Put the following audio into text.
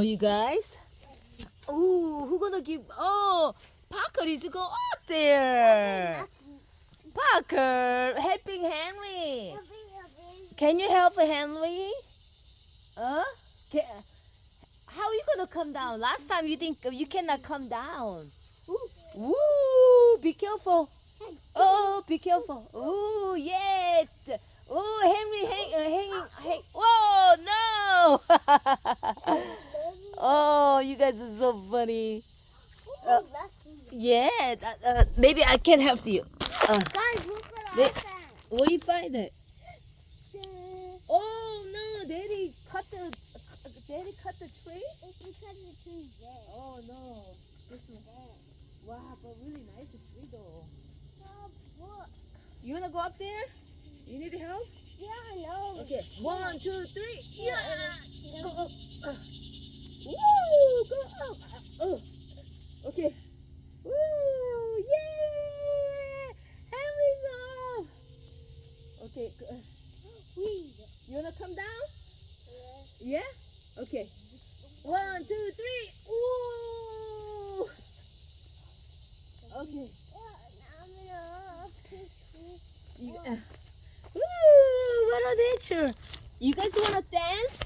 you guys? Ooh, who gonna give? Oh, Parker is go up there. Parker, helping Henry. Can you help Henry? Huh? How are you gonna come down? Last time you think you cannot come down. Ooh, be careful. Oh, be careful. Ooh, yes. Oh, Henry, hang. Whoa, no. Oh, you guys are so funny. Yeah, maybe I can help you. Guys, look what I Wait. found. Where you find it? Oh no, Daddy cut the tree. It can cut the tree there. Oh no, this one. Wow, but really nice tree though. Oh, look. You wanna go up there? You need help? Yeah, I know. Okay, 1, 2, 3. Yeah. Go. Woo! Go up. Oh. Okay. Woo! Yay! Henry's off. Okay. Weed. You wanna come down? Yeah. Yeah. Okay. 1, 2, 3. Ooh. Okay. You, Ooh, what a nature. You guys wanna dance?